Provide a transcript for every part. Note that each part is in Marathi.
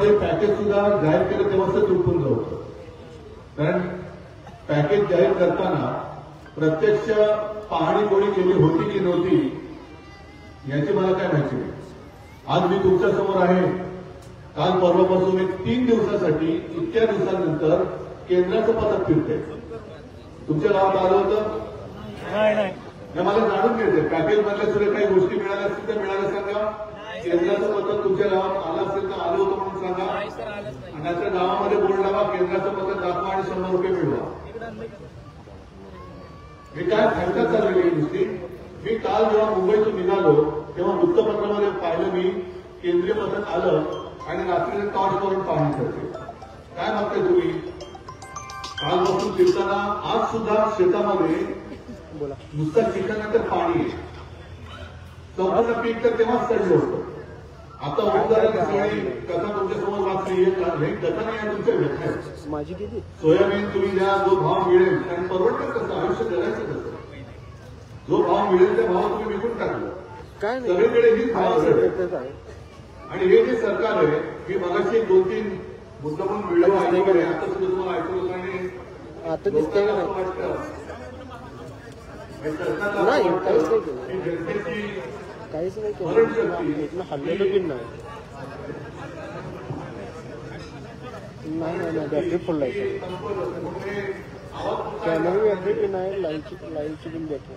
त्याच्यामध्ये पॅकेज सुद्धा जाहीर केलं तेव्हाच चुकून होतं. कारण पॅकेज जाहीर करताना प्रत्यक्ष पाहणी कोणी केली होती की नव्हती याची मला काय माहिती नाही. आज मी तुमच्या समोर आहे. काल परवापासून एक 3 दिवसासाठी इतक्या दिवसानंतर केंद्राचं पथक फिरते. तुमच्या गावात आलं होतं नाही. मला जाणून घ्यायचंय पॅकेज मधल्या सुद्धा काही गोष्टी मिळाल्या असतील तर मिळाल्या सांगा. केंद्राचं पथक तुमच्या गावात आलं असेल तर आलं होतं म्हणून सांगा. आणि आता गावामध्ये बोर्ड लावा, केंद्राचं पथक दाखवा आणि 100 रुपये मिळवा. मी काय फायदा चाललेली गोष्टी. मी काल जेव्हा मुंबईतून निघालो तेव्हा वृत्तपत्रामध्ये पाहिलं मी केंद्रीय पथक आलं आणि रात्रीने टॉर्च करून पाहणी करते. काय मागताय तुम्ही? कालपासून फिरताना आज सुद्धा शेतामध्ये नुसतं चिखलानंतर पाणी आहे. संपूर्ण पीक तर तेव्हाच चढलं होतं. आता उद्धाराची सगळी कथा तुमच्यासमोर वाचली. ही कथा नाही आहे, तुमच्या व्यथा माझी किती सोयाबीन तुम्ही द्या, जो भाव मिळेल आणि परवडतं कसं आयुष्य जगायचं कसं. जो भाव मिळेल त्या भावात तुम्ही विकून टाकलं. काय सगळीकडे हीच भाव आहे. आणि हे जे सरकार आहे मी मगाशी 2-3 मुद्दा म्हणून व्हिडिओ ऐकले. आता सुद्धा तुम्हाला ऐकलं आणि आता दिसतंय का काहीच नाही केलं. हल्लेलं बिन नाही बॅटरी फुल आहे. कॅमेरा बॅटरी पिन आहे. लाईनची बिन बॅटरी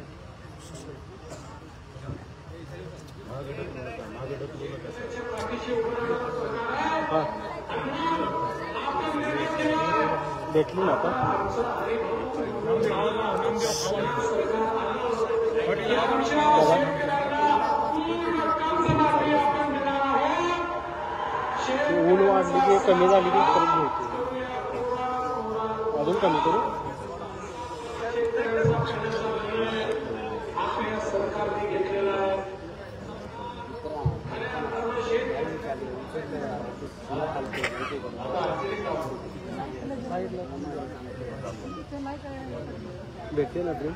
भेटली ना आता. ऊन वाढली की कमी झाली की कमी होते. अजून कमी करू. भेटते ना ट्रेन.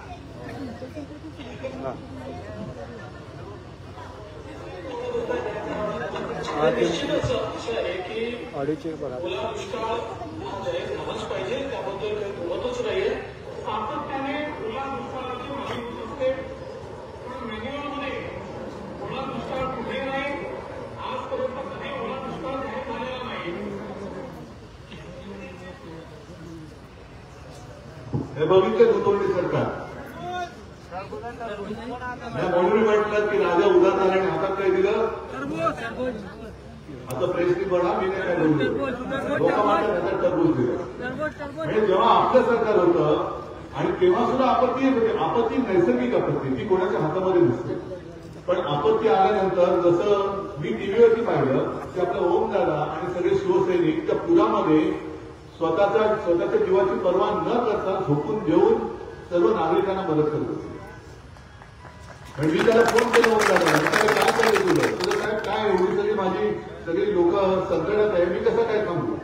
अडीचशे बघा. हे बघितलं दुतोंडी सरकार. म्हणून म्हटलं की राजा उदार झाला आणि हातात काय दिलं. आता प्रेसनी बघा मी काय बोलतो. लोक मात्र हातात टरबूज दिलं. म्हणजे जेव्हा आपलं सरकार होतं आणि तेव्हा सुद्धा आपत्ती येत होती. आपत्ती नैसर्गिक आपत्ती ती कोणाच्या हातामध्ये नसते. पण आपत्ती आल्यानंतर जसं मी टीव्हीवरती पाहिलं की आपला ओम दादा आणि सगळे शिवसैनिक त्या पुरामध्ये स्वतःच्या जीवाची पर्वा न करता झोपून देऊन सर्व नागरिकांना मदत करत होते. मी त्याला फोन केला होता त्याला काय पाहिजे तुझं काय एवढी सगळी माझी सगळी लोक संकटात आहे मी कसं काय थांबू.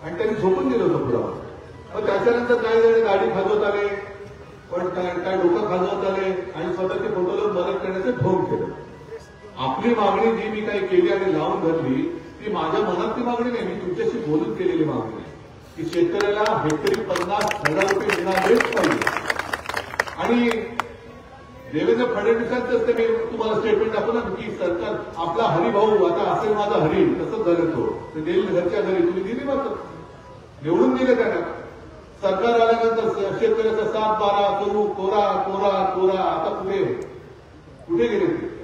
आणि त्यांनी झोपून दिलं होतं पुरावर. मग त्याच्यानंतर काही जण गाडी खाजवत आले पण काय डोकं खाजवत आले आणि स्वतःचे फोटोला मदत करण्याचं ठोक केलं. आपली मागणी जी मी काही केली आणि लावून धरली ती माझ्या मनातली मागणी नाही. मी तुमच्याशी बोलून केलेली मागणी की शेतकऱ्याला हेक्टरी 50,000 रुपये मिळालेच पाहिजे. आणि देवेंद्र फडणवीसांचं मी तुम्हाला स्टेटमेंट दाखवलं की सरकार आपला हरिभाऊ आता असेल माझा हरी तसंच झालं तो देईल घरच्या घरी तुम्ही दिली मात्र निवडून दिले त्यांना. सरकार आल्यानंतर शेतकऱ्याचा 7-12 करू कोरा कोरा कोरा आता कुठे गेले ते.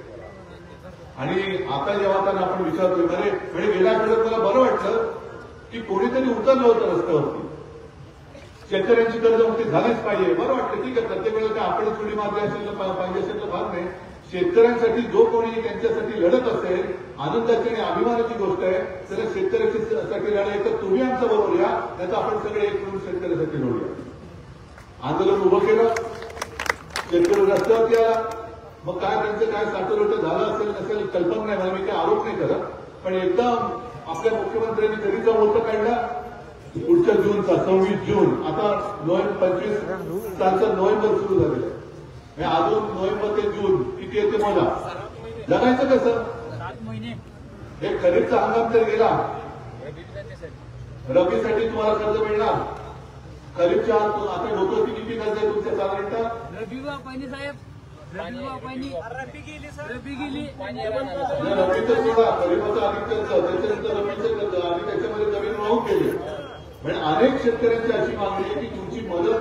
आणि आता जेव्हा त्यांना आपण विचारतोय म्हणजे गेल्या आठवड्यात मला बरं वाटलं की कोणीतरी उतरलं होतं रस्त्यावरती. शेतकऱ्यांची कर्जमुक्ती झालीच पाहिजे. बरं वाटतं ठीक आहे. प्रत्येक वेळेला काय आपण चुडी मारली असेल पाहिजे असेल तर भाग नाही. शेतकऱ्यांसाठी जो कोणी त्यांच्यासाठी लढत असेल आनंदाची आणि अभिमानाची गोष्ट आहे. तर शेतकऱ्यासाठी लढाई तर तुम्ही आमच्या बरोबर या त्याचा आपण सगळे एक मिळून शेतकऱ्यासाठी लढूया. आंदोलन उभं केलं. शेतकरी रस्त्यावरती आला. मग काय त्यांचं काय साठवलोट झालं असेल नसेल कल्पना नाही. मला मी काही आरोप नाही करत. पण एकदा आपल्या मुख्यमंत्र्यांनी घरीचा मोर्चा काढला पुढच्या जूनचा 26 जून. आता 25 सालचं नोव्हेंबर सुरू झालेलं आहे. अजून नोव्हेंबर ते जून किती येते मला जगायचं कसं. 7 महिने. हे खरीपचा हंगाम तर गेला रब्बीसाठी तुम्हाला कर्ज मिळणार. खरीपच्या आता डोक्यावरती किती कर्ज आहे तुमच्या साधारणतः? रब्बी पाणी साहेब, रब्बी गेली सर, रब्बी गेली. रब्बीचं सोडा, खरीपाचं अधिक कर्ज, त्याच्यानंतर रब्बीचं कर्ज आणि त्याच्यामध्ये जमीन वाहून गेले. म्हणजे अनेक शेतकऱ्यांची अशी मागणी आहे की तुमची मदत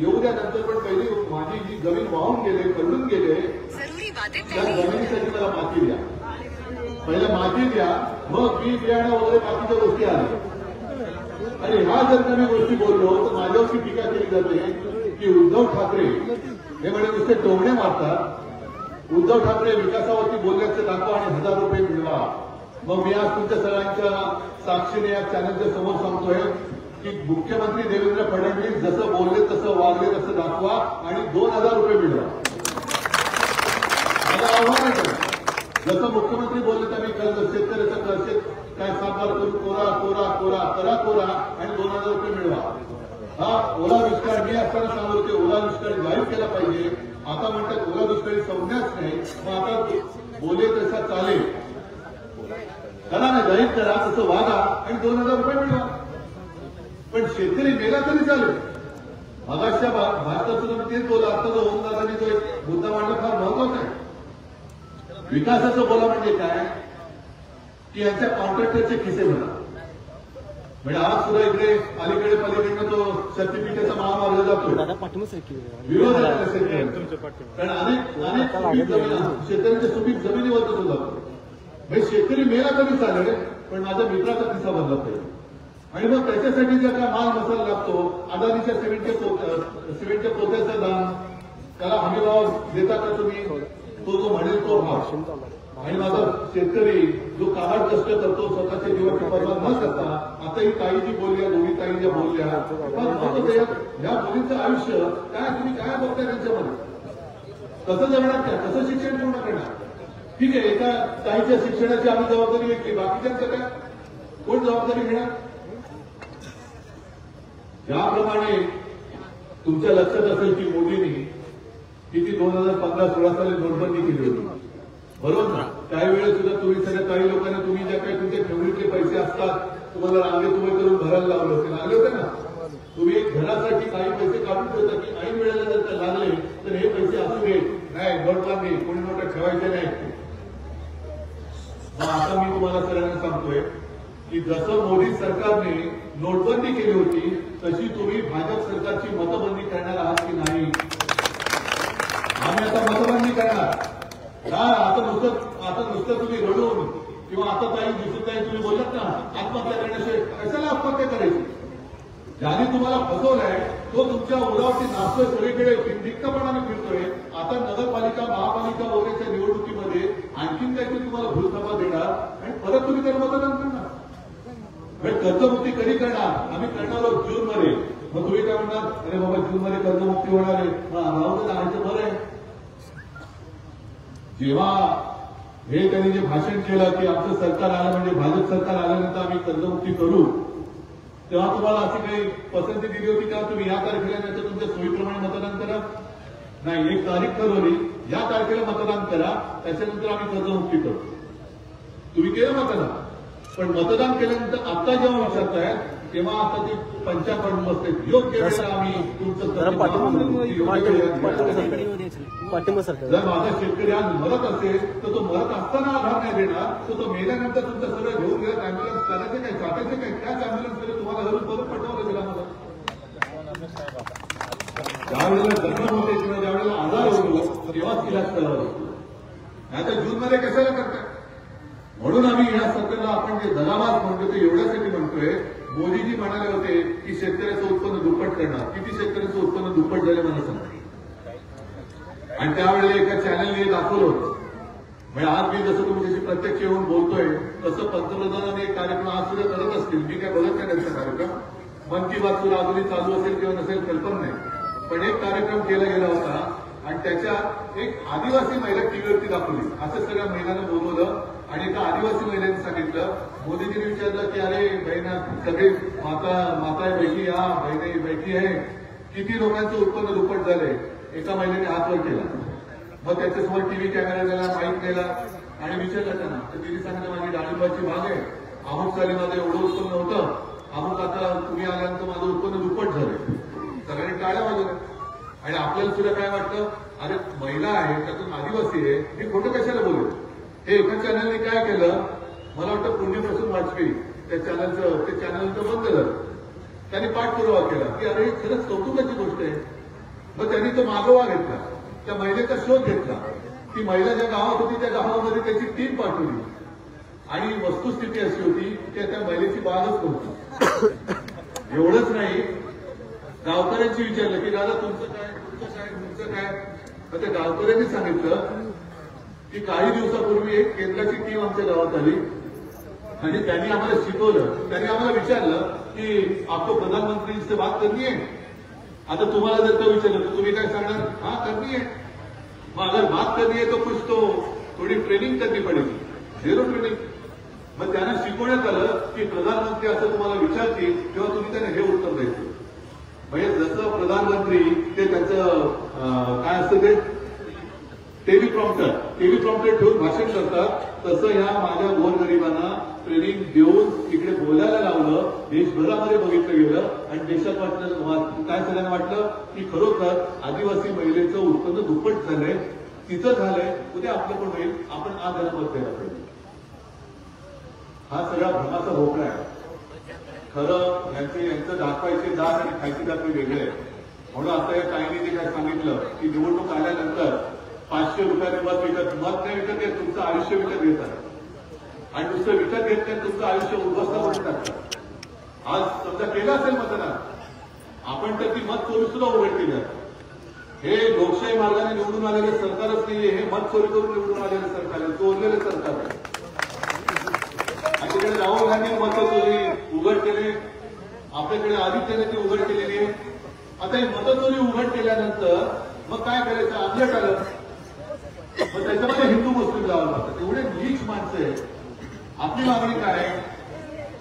येऊ द्या, नंतर पण पहिली माझी जी जमीन वाहून गेले, खरडून गेले, त्या जमिनीसाठी मला माती द्या. पहिला माती द्या, मग बी बियाणं वगैरे बाकीच्या गोष्टी आल्या. आणि ह्या जर का मी गोष्टी बोललो तर माझ्यावरची टीका केली जाते की उद्धव ठाकरे हे म्हणजे नुसते टोमणे मारतात. उद्धव ठाकरे विकासावरती बोलल्याचं दाखवा आणि ₹1000 मिळवा. मग मी आज तुमच्या सगळ्यांच्या साक्षीने या चॅनलच्या समोर सांगतोय की मुख्यमंत्री देवेंद्र फडणवीस जसं बोलले तसं वागले तसं दाखवा आणि ₹2000 मिळवा. मला आव्हान आहे. जसं मुख्यमंत्री बोलले तर मी कर्ज शेतकऱ्याचं कर्ज काय साकार करून कोरा कोरा कोरा करा कोरा आणि ₹2000 मिळवा. हा ओला दुष्काळ मी असताना सांगत होते ओला दुष्काळ जाहीर केला पाहिजे. आता म्हणतात ओला दुष्काळी संज्ञाच नाही. मग आता बोले तसा चालेल, करा ना, जाहीर करा, तसं वागा आणि ₹2000 मिळवा. पण शेतकरी मेला तरी चालेल. मागासच्या भारतात सुद्धा तेच बोला. आता जो ओमदादांनी जो एक मुद्दा मांडला फार महत्वाचा आहे. विकासाचं बोला म्हणजे काय की यांच्या कॉन्ट्रॅक्टरचे खिसे भरा. म्हणजे आज सुद्धा इकडे अलीकडे पलीकडनं तो शक्तीपीठाचा महामार्ग जातो, विरोध आहे कारण अनेक शेतकऱ्यांच्या सुपीक जमिनीवर तो जातो. म्हणजे शेतकरी मेला तरी चालेल पण माझ्या मित्राचा खिसा भरला पाहिजे. आणि मग त्याच्यासाठी जर का माल मसाला लागतो, अदानीच्या सिमेंटच्या पोत्याचं दाम त्याला हमीभाव देता का तुम्ही? तो जो म्हणेल तो भाव. आणि माझा शेतकरी जो काबाड कष्ट करतो स्वतःच्या जीवाची पर्वा न करता, आता ही ताई जी बोलल्या, दोन्ही ताई ज्या बोलल्या, या मुलींचं आयुष्य काय, तुम्ही काय बघताय त्यांच्यामध्ये? कसं जगणार त्या, कसं शिक्षण पूर्ण करणार? ठीक आहे, एका ताईच्या शिक्षणाची आम्ही जबाबदारी घेतली, बाकीच्यांचं काय, कोण जबाबदारी घेणार? ज्याप्रमाणे तुमच्या लक्षात असेल की मोदींनी किती 2015-16 साली नोटबंदी केली होती, बरोबर ना? त्यावेळेस सुद्धा तुम्ही सगळ्या काही लोकांना तुम्ही ज्या काही तुमच्या फेवरेटले पैसे असतात तुम्हाला रांगेत उभे करून भरायला लावले होते, लागले होते ना? तुम्ही एक घरासाठी काही पैसे काढून ठेवता की ऐन वेळेला जर का लागले तर हे पैसे असू दे, नाही नोटबंदी, कोणी नोटा ठेवायचे नाही. आता मी तुम्हाला सगळ्यांना सांगतोय की जसं मोदी सरकारने नोटबंदी केली होती तशी तुम्ही भाजप सरकारची मतबंदी करणार आहात की नाही? आम्ही आता मतबंदी करणार. आता नुसतं तुम्ही रडून किंवा आता ताई दिसत नाही, तुम्ही बोलत ना आत्महत्या करण्याशिवाय कशाला आत्महत्या करायची? ज्याने तुम्हाला फसवलंय तो तुमच्या उरावरती नाचतोय, सगळीकडे दिग्धपणाने फिरतोय. आता नगरपालिका महापालिका वगैरेच्या निवडणुकीमध्ये आणखीन काहीतरी तुम्हाला भूलथापा देणार आणि परत तुम्ही त्याला मतदान करणार. कर्जमुक्ती कधी करणार? आम्ही करणार आहोत जूनमध्ये. मग तुम्ही काय म्हणणार, अरे बाबा जूनमध्ये कर्जमुक्ती होणार आहे, राहू दे ना, बरं आहे. जेव्हा हे त्यांनी जे भाषण केलं की आमचं सरकार आलं म्हणजे भाजप सरकार आल्यानंतर आम्ही कर्जमुक्ती करू, तेव्हा तुम्हाला अशी काही पसंती दिली होती का तुम्ही या तारखेला नाही तर तुमच्या सोयीप्रमाणे मतदान करा? नाही, एक तारीख ठरवली, या तारखेला मतदान करा, त्याच्यानंतर आम्ही कर्जमुक्ती करू. तुम्ही केलं मतदान, पण मतदान केल्यानंतर आता जेव्हा विचारताय तेव्हा आता ते पंचा पडून बसते. योग्य वेळेला आम्ही तुमचं जर माझा शेतकरी आज मरत असेल तर तो मरत असताना आधार नाही देणार, तर तो मेल्यानंतर तुमचं सगळं घेऊन गेलं, अँब्युलन्स करायचे काय, चाटायचे काय, त्याच अँब्युलन्समध्ये तुम्हाला घरून परत पटवलं गेला. मला ज्यावेळेला जखम होते किंवा ज्यावेळेला आजार होतो तेव्हाच इलाज करावा लागतो. आता जूनमध्ये कशाला करताय? म्हणून आम्ही या सरकारला आपण जे दलावाद म्हणतो ते एवढ्यासाठी म्हणतोय. मोदीजी म्हणाले होते की शेतकऱ्याचं उत्पन्न दुप्पट करणार. किती शेतकऱ्याचं उत्पन्न दुप्पट झालं मला सांगा? आणि त्यावेळेला एका चॅनलने दाखवलं होतं. म्हणजे आज मी जसं तुमच्याशी प्रत्यक्ष येऊन बोलतोय तसं पंतप्रधानांनी एक कार्यक्रम आज सुद्धा करत असतील, मी काय बघत नाही त्यांचा कार्यक्रम. मन की बात सुद्धा अजूनही चालू असेल किंवा नसेल कल्पना नाही, पण एक कार्यक्रम केला गेला होता आणि त्याच्यात एक आदिवासी महिला टीव्हीवरती दाखवली. असं सगळ्या महिलांना बोलवलं आणि एका आदिवासी महिलेने सांगितलं, मोदीजींनी विचारलं की अरे बहिणा सगळे माता बैठी या बहिणी बैठी आहे, किती लोकांचं उत्पन्न दुप्पट झालंय? एका महिलेने हात वर केला. मग त्याच्यासमोर टीव्ही कॅमेरा दिला, माईक दिला आणि विचारलं त्यांना, तर तिने सांगितलं माझी डाळिंबाची बाग आहे अमुक साली माझं एवढं उत्पन्न होतं, अमुक आता तुम्ही आल्यानंतर माझं उत्पन्न दुप्पट झालंय. सगळ्यांनी टाळ्या वाजवल्या. आणि आपल्याला सुद्धा काय वाटतं, अरे महिला आहे त्यातून आदिवासी आहे, मी खोटं कशाला बोलू. हे एका चॅनलने काय केलं, मला वाटतं पुण्यप्रसून वाजपेयी त्या चॅनलचं बंद झालं. त्यांनी पाठपुरावा केला की अरे ही खरंच कौतुकाची गोष्ट आहे. मग त्यांनी तो मागोवा घेतला, त्या महिलेचा शोध घेतला. ती महिला ज्या गावात होती त्या गावामध्ये त्याची टीम पाठवली आणि वस्तुस्थिती अशी होती की त्या महिलेची बाळच नव्हती. एवढंच नाही, गावकऱ्यांची विचारलं की दादा तुमचं काय. तर त्या गावकऱ्यांनी सांगितलं की काही दिवसापूर्वी एक केंद्राची टीम आमच्या गावात आली आणि त्यांनी आम्हाला शिकवलं. त्यांनी आम्हाला विचारलं की आपको प्रधानमंत्री से बात करनी है. आता तुम्हाला जर का विचारलं तर तुम्ही काय सांगणार, हा करनी है. मग अगर बात करनी है तो कुछ तो थोडी ट्रेनिंग करनी पडेगी. Zero training. मग त्यांना शिकवण्यात आलं की प्रधानमंत्री असं तुम्हाला विचारतील तेव्हा तुम्ही त्यांना हे उत्तर द्यायचं. म्हणजे जसं प्रधानमंत्री ते त्यांचं काय असतं ते टेलिप्रॉम्प्टर ठेवून भाषण करतात, तसं ह्या माझ्या गोरगरिबांना ट्रेनिंग देऊन तिकडे बोलायला लावलं. देशभरामध्ये बघितलं गेलं आणि देशात वाटलं, काय सगळ्यांना वाटलं की खरोखर आदिवासी महिलेचं उत्पन्न दुप्पट झालंय, तिचं झालंय, उद्या आपलं पण होईल, आपण आज त्याला मत द्यायला पाहिजे. हा सगळा भ्रमाचा भोपळा आहे. खरं यांचं दाखवायचे दात आणि खायचे दात वेगळे आहे. म्हणून आता या ताईंनी जे काय सांगितलं की निवडणूक आल्यानंतर 500 रुपयाने मत नाही विकत घेत, तुमचं आयुष्य विकत घेतात आणि दुसरं विकत घेत नाही, तुमचं आयुष्य उद्ध्वस्त करून टाकतात. आज समजा केलं असेल मतदान, आपण तर ती मत चोरी सुद्धा उघड केली आहे. हे लोकशाही मार्गाने निवडून आलेलं सरकारच नाहीये, हे मत चोरी करून निवडून आलेलं सरकार आहे, चोरलेलं सरकार आहे. आणि तिकडे राहुल गांधी मत चोरी उघड केले, आपल्याकडे आदित्यने ती उघड केलेली आहे. आता ही मतचोरी उघड केल्यानंतर मग काय करायचं, आमच्यात आलं. मग त्याच्यामध्ये हिंदू मुस्लिम लावलं जातं. एवढे नीच माणसं आहे. आपली मागणी काय आहे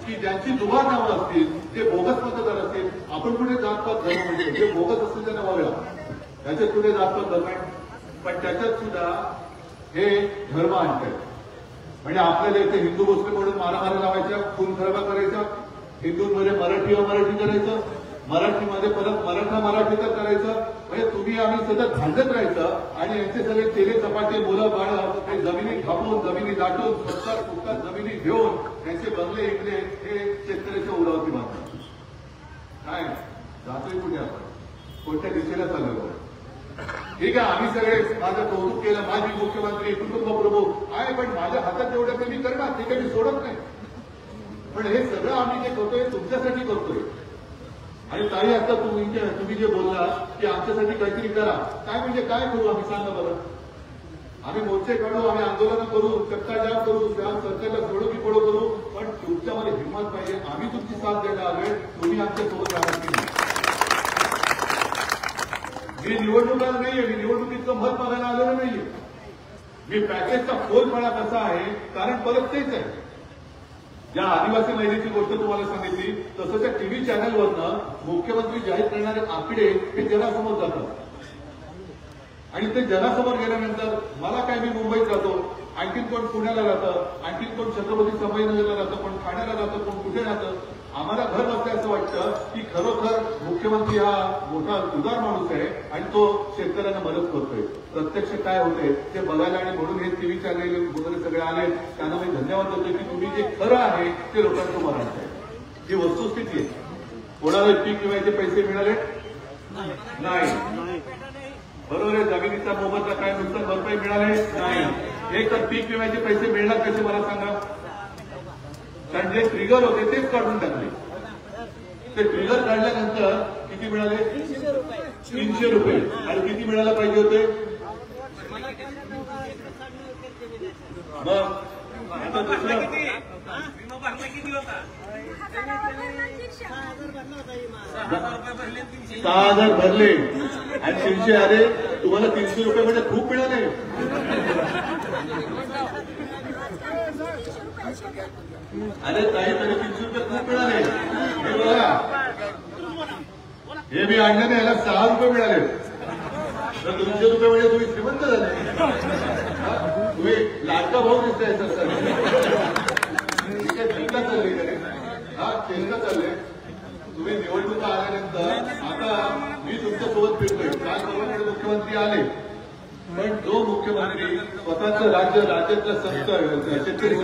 की ज्यांची दुवा नावं असतील ते बोगस मतदार असतील, आपण कुठे जातपात धर्म म्हणतो, जे बोगस असतील त्यांना वागळा, त्याच्यात कुठे जातपात धर्म आहे. पण त्याच्यात सुद्धा हे धर्म आणतात. म्हणजे आपल्याला इथे हिंदू मुस्लिम म्हणून मारामारी लावायच्या, खून खराबा करायचा, हिंदूंमध्ये मराठी करायचं, मराठीमध्ये परत मराठीकर करायचं. म्हणजे तुम्ही आम्ही सतत भांडत राहायचं आणि यांचे सगळे तेले चपाटे मुलं बाळं हे जमिनी खापून, जमिनी दाटून, स्वतः फुटतात जमिनी घेऊन त्यांचे बंगले इकडे हे शेतकऱ्याच्या उरावरती बांधतात. काय जातोय कुठे आपण, कोणत्या दिशेला चाललो. ठीक आहे, आम्ही सगळे माझं कौतुक केलं, माझी मुख्यमंत्री कुटुंब प्रमुख आहे, पण माझ्या हातात जेवढं काही मी करणार ते काही मी सोडत नाही. पण हे सगळं आम्ही जे करतोय तुमच्यासाठी करतोय. आणि ताई आता तुम्ही जे बोलला की आमच्यासाठी काहीतरी करा, काय म्हणजे काय करू आम्ही, सांगा बरं. आम्ही मोर्चे काढू, आम्ही आंदोलन करू, चक्काजाम करू, सरकारला सोडू की पडू करू, पण तुमच्यामध्ये हिंमत पाहिजे. आम्ही तुमची साथ द्यायला आलोय, तुम्ही आमच्या सोबत राहणार की नाही. मी निवडणुकाला नाहीये, मी निवडणुकीचं मत बघायला आलेलं नाहीये. मी पॅकेजचा खोलपणा कसा आहे, कारण परत तेच आहे. ज्या आदिवासी महिलेची गोष्ट तुम्हाला सांगितली तसं त्या टीव्ही चॅनलवरनं मुख्यमंत्री जाहीर करणारे आकडे हे जगासमोर जातात. आणि ते जगासमोर गेल्यानंतर मला काय, मी मुंबईत राहतो, आणखीन कोण पुण्याला राहतं, आणखीन कोण छत्रपती संभाजीनगरला राहतं, कोण ठाण्याला राहतं, कोण कुठे राहतं. आम्हाला घर बसल्या असं वाटतं की खरोखर मुख्यमंत्री हा मोठा उदार माणूस आहे आणि तो शेतकऱ्यांना मदत करतोय. प्रत्यक्ष काय होते ते बघायला आणि म्हणून हे टीव्ही चॅनल वगैरे सगळे आले, त्यांना मी धन्यवाद देतो की तुम्ही जे खरं आहे ते लोकांसमोर आणताय. ही वस्तुस्थिती आहे. कोणाला पीक विम्याचे पैसे मिळाले नाही, बरोबर आहे. जमिनीचा मोबदला काय नुकसान भरपाई मिळाले नाही. हे तर पीक विम्याचे पैसे मिळणार कसे मला सांगा. कारण जे ट्रिगर होते तेच काढून टाकले. ते ट्रिगर काढल्यानंतर किती मिळाले, 300 रुपये. आणि किती मिळायला पाहिजे होते, मग आता दुसरं 6,000 भरले आणि 300 आले. तुम्हाला 300 रुपये म्हणजे खूप मिळाले. अरे ताई तरी 300 रुपये खूप मिळाले. हे बघा, हे मी आणल्याने याला 6 रुपये मिळाले. तर 300 रुपये म्हणजे तुम्ही श्रीमंत झाले. तुम्ही लाडका भाऊ दिसताय सर. ठीक आहे, चेष्टा चालले. तुम्ही निवडणुका आल्यानंतर आता मी तुमच्यासोबत फिरतोय. काल परवाकडे मुख्यमंत्री आले, पण जो मुख्यमंत्री स्वतःचं राज्यातलं शेतकरी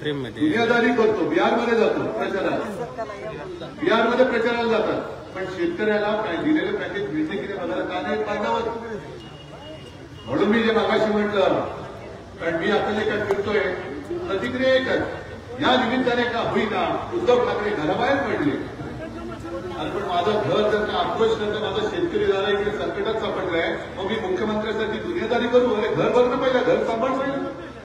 दुनियादारी करतो, बिहारमध्ये जातो प्रचाराला, बिहारमध्ये प्रचाराला जातात, पण शेतकऱ्याला काय दिलेलं पॅकेज मिळते की नाही बघायला का नाही पाहिजे. म्हणून मी जे मागाशी म्हटलं, कारण मी आता जे काय फिरतोय प्रतिक्रिया एकच, या निमित्ताने का होईना उद्धव ठाकरे घराबाहेर पडले. आणि पण माझं घर जर का अप्रोच करतं, माझा शेतकरी झाला इकडे संकटात सापडलाय, मग मी मुख्यमंत्र्यांसाठी दुनियादारी करू. अरे घर बघणं पाहिजे, घर सांभाळणं